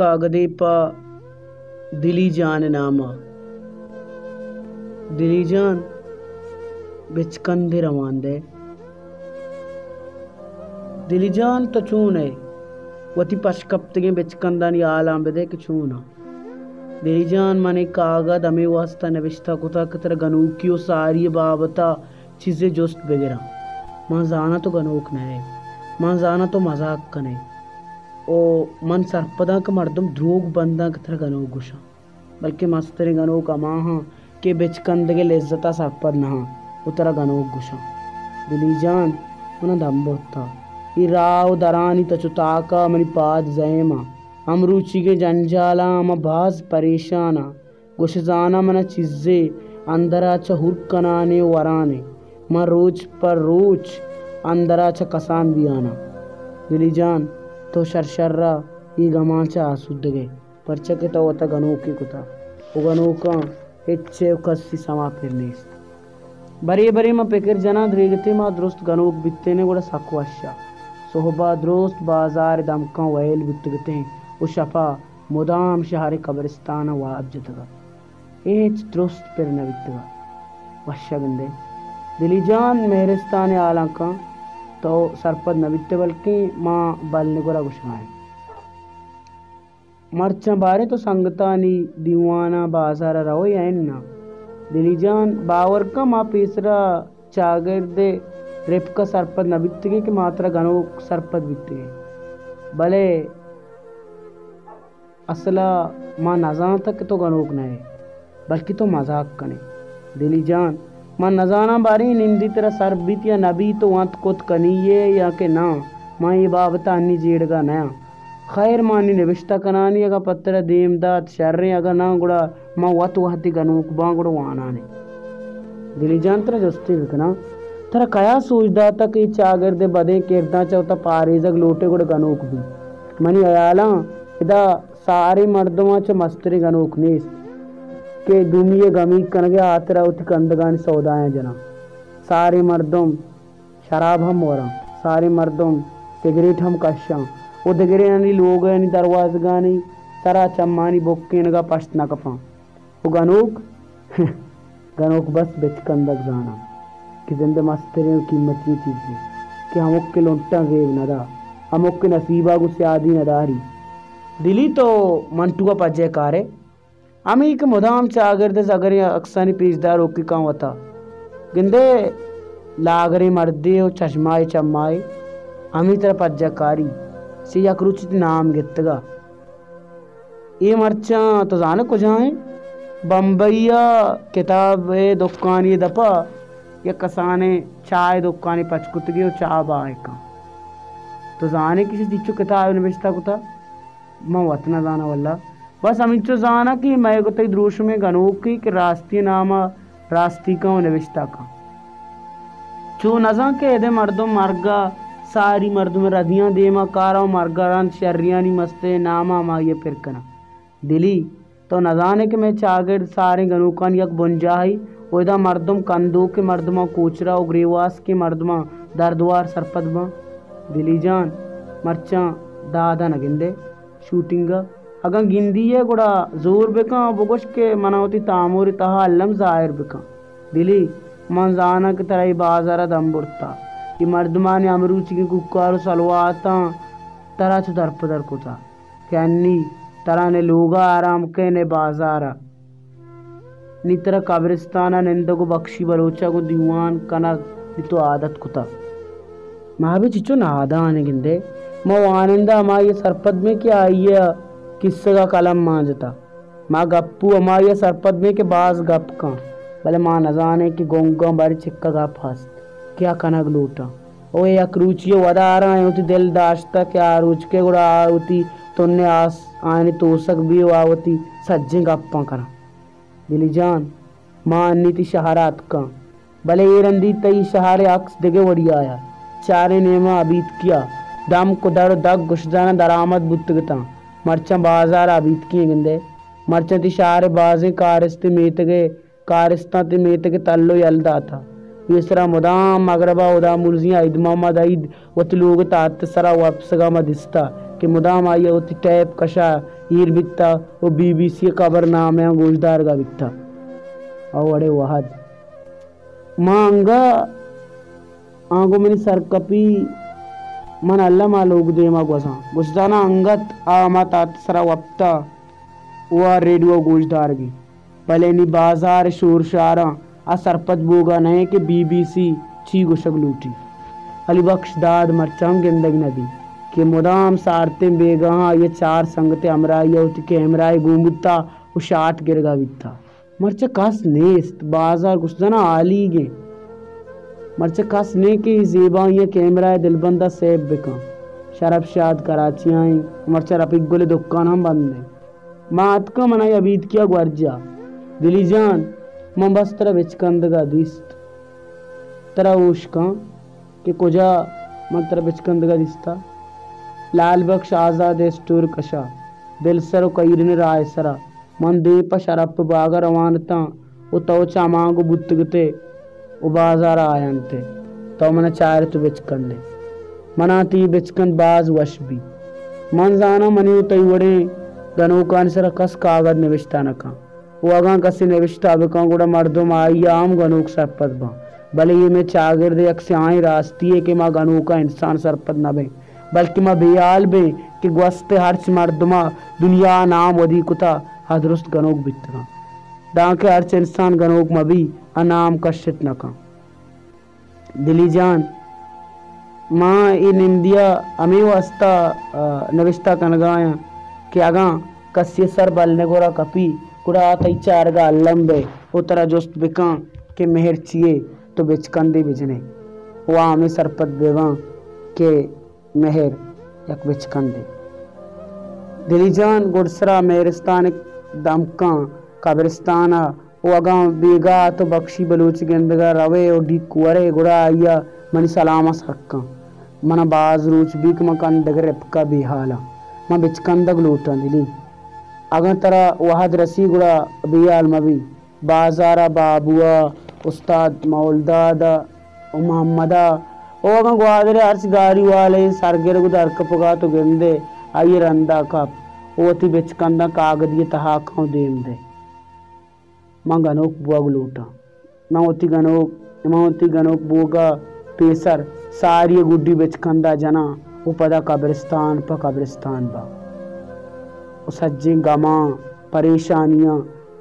कागदे पा दिली जान नामा। दिली जान बिचकंदे रवांदे। दिली जान तो चूने वती पशकप्तगे बिचकंदानी आलांबेदे कि चूना। दिली जान मने कागद अमे वास्ता नविश्ता कुता कतर गनूकियो सारी बाबता चीजें जोस्त बेगेरा। मां जाना तो गनूक नए, मां जाना तो मजाक कने। ओ मन सरपदा के मर्दम ध्रोग बंदा कतर गनूक गुशा। बल्कि मस्तरे गनूक अमाहा के बिचकंदगे लिज्जता सरपद नहा उतरा गनूक गुशा। दिली जान मना दम्बोत्ता ఈ రావు దరాని తచుతాక మని పాద్ జయమా అమరుచిగే జంజాలా అమ బాజ్ పరేషానా గుషజానా మన చిజ్జే అందరాచ హుర్కనానే వరానే మా రోజ్ పర్ రోజ్ అందరాచ కసాన్ బియానా। दिली जान तो शर्शर्रा ఈ గమాచ ఆసుద్దగే పర్చకే तो వత గనోకి కుతా ఉగనోకా హెచ్చే కస్సి సమా ఫిర్నేస్ బరే బరే మా పెకర్ జనా ద్రేగతే మా దృస్ట్ గనోక్ బిత్తేనే కూడా సక్వాషా सोहबा द्रोस्त बाजार दमका वैल बितगते ओ शफा मुदाम शहर कब्रिस्तान व अबजतगा एच द्रोस्त पर न बितगा वशगंदे। दिली जान मेहरस्तान आलका तो सरपद न बित्ते बल्कि माँ बलने को गुशमाए मर्चा बारे तो संगतानी दीवाना बाजार रहो या ना। दिली जान बावर का माँ पेसरा चागर दे रेपका सरपद न बित्तगे कि मात्रा गनोक सरपद बित्तगे भले असला माँ नजान तक तो गनोक नए बल्कि तो मजाक कने। दिली जान माँ नजाना बारी निंदी तेरा सरबित या नबी तो वंत कोत कनीये या के ना माँ ये बाबता अन्नी जेड़गा नया खैर मानी निविष्टा कनानी अगा पत्रा देमदात शर्रे अगा ना गुड़ा माँ वत वहती गनोक बां गुड़ा वानाने। दिली जान तेरा जस्ती बिकना तेरा कया सोचदा तक ये चागर दे बदे केरदा चौथा पारेजग लोटे गुड़ गनोक भी मनी अयाला इदा सारे मर्दमा च मस्तरे गनोक नेस के दुमिये गमी कनगे आतरा उत कंदगान सौदाया जना। सारे मर्दम शराब हम वरा सारे मर्दम सिगरेट हम कशा ओ दगरे यानी लोग यानी दरवाजगानी सरा चम्मानी बोक्के नगा पश्त न कपा वो गनोक गनोक बस बिचकंदक जाना कि जिंदे मस्तरे कीमती चीज़ें कि हमों के लोटा गेव नदा हमों के नसीबा गुस्से आदि नदारी। दिली तो मंटुआ पजे कारे अमी के मुदाम चागर दे सगर अक्सानी पीजदार ओकी का वता गिंदे लागरे मर्दे और चश्माए चम्माए अमी तरह पज्जा कारी से यकरुचित नाम गित्तगा ये मर्चा तो जाने को जाए बम्बईया किताब दुकान ये दपा या कसाने चाय दुकानी पचकुतगी और चाय बाय का तो जाने किसी दिचो किताब निवेशता कुता मां वतना जाना वल्ला बस अमिचो जाना कि मैं को तई द्रोश में गनोक की कि राष्ट्रीय नामा राष्ट्रीय का निवेशता का चो नजा के एदे मर्दों मर्गा सारी मर्दों में रदियां देमा कारा मर्गा रन शर्रियानी मस्ते नामा मा ये फिर कना। दिली तो नजाने के मैं चागर सारे गनोकान यक बुंजाही ओदा मर्दम कंदो के मर्दमा कोचरा और ग्रेवास के मर्दमा दरद्वार सरपदमा। दिली जान मर्चा दादा न गिंदे शूटिंग अगर गिंदी है गुड़ा जोर बेका बुगश के मनावती तामोरी तहा अल्लम जाहिर बेका। दिली मंजाना के तरह बाजारा दम्बुरता कि मर्दमा ने अमरूची के कुक्कार सलवाता तरह चु दरपदर को था कैनी तरह ने लोगा आराम के ने बाजारा नितर कब्रिस्ताना निंदको बख्शी बलोचा को दीवान कना तो आदत कुता माँ भी चिचो नादा आने गिंदे माँ आनंदा माँ ये सरपद में क्या आई है किस्से का कलम मांझता माँ गप्पू अमा ये सरपद में के बाज गप का भले माँ नजाने की गोंगा बारी चिक्का गप हंस क्या कनक लूटा ओ ये अक्रूचियो वदा आ रहा है उती दिल दाश्ता क्या रुच के गुड़ा आउती तुन्ने आस आने तोसक भी आवती सज्जे गप्पा करा। दिली जान माँ नीति शहरात का भले ये रंदी तई शहरे अक्स दिगे वड़िया आया चारे नेमा अबीत किया दम को दर दग गुशदाना दरामद बुत्तगता मर्चा बाजार अबीत किए गिंदे मर्चा ती शहरे बाजे कारिस्ता ते मेतगे तल्लो यलदा था इसरा मुदाम मगरबा उदा मुर्जिया इद मोहम्मद ईद वत लोग तात सरा वापसगा मदिस्ता کہ مدام آئیے ہوتی ٹیپ کشا ہیر بکتا وہ BBC خبر نامے گوشدار گا بکتا او اڑے وحد مانگا آنگو منی سرکپی من اللہ مالوگ دیما گوساں گوشتانا انگت آما تات سرا وپتا وہ ریڈیو گوشدار گی بلے نی بازار شور شاراں آ سرپت بوگا نہیں کہ BBC چھی گوشگ لوٹی علی بخش داد مرچاں گندگ ندی کہ مدام سارتے بیگاں یہ چار سنگتے امرائی ہوتی کہ امرائی گومتا وہ شاٹ گرگا بیتا مرچہ کس نیست بازار گوشتانا آلی گے مرچہ کس نے کہ زیباں یہ کیمرہ دل بندہ سیب بکاں شرف شاد کراچی آئیں مرچہ رپک گلے دکان ہم بندے مات کا منائی عبید کیا گورجا دلی جان من بس ترہ بچکندگا دیست ترہ اوشکاں کہ کجا من ترہ بچکندگا دیستا لال بخش آزاد اسٹور کشا دل سر و قیرن رائے سرا من دے پا شرپ باغا روانتا او تو چامانگو بتگتے او بازار آیانتے تو من چائر تو بچکن لے منا تی بچکن باز وش بھی من زانا منیو تی وڑے گنوکان سر کس کاغذ نوشتا نکا وہ اگاں کسی نوشتا بکاں گوڑا مردم آئی عام گنوک سرپت باں بلے یہ میں چاگر دے اکسی آئیں راستی ہے کہ ماں گنوکا انسان سرپت نہ بیں بلکہ ماں بیال بیں کہ گوست ہرچ مردمہ دنیا نام ودی کتا حدرست گنوک بیتگاں دانکہ ہرچ انسان گنوک مبی انام کشت نکاں دلی جان ماں ان اندیا امی واسطہ نوشتا کنگایا کہ اگاں کسی سر بلنے گورا کپی گوڑا آتائی چارگا اللم بے او ترہ جست بکاں کہ مہر چیئے تو بچکندی بجنے وہ آمی سرپت بیوان کہ مہر یک بچکندی دلی جان گڑسرا مہرستان دمکاں قبرستانا وہ اگاں بیگا تو بخشی بلوچ گندگا روے اور ڈیک ورے گڑا آئیا منی سلامہ سرکاں منا باز روچ بیک مکان دگر رپکا بی حالا ما بچکندگ لوٹا دلی اگاں ترا وحد رسی گڑا بیال مبی بازارا بابوا استاد مولدادا محمدہ او اگاں گوادرے ہرچ گاری والے سرگرگ در کپگا تو گندے آئی رندہ کپ او تی بچکندہ کاغدی تحاکاں دیم دے ماں گنوک بوگ لوٹا ماں ہوتی گنوک بوگا پیسر ساری گڈی بچکندہ جنا او پدا قبرستان پا قبرستان با او سجیں گماں پریشانیاں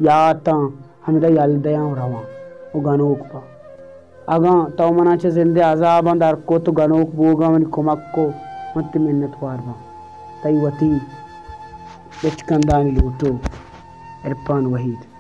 یاتاں ہمیدہ یلدیاں رواں او گنوک پا اگاں تو منا چھ زندے عذاباں در کو تو گنوک بوگا من کمک کو منتی منت وار با تئی وطی بچکندانی لوٹو عرفان وحید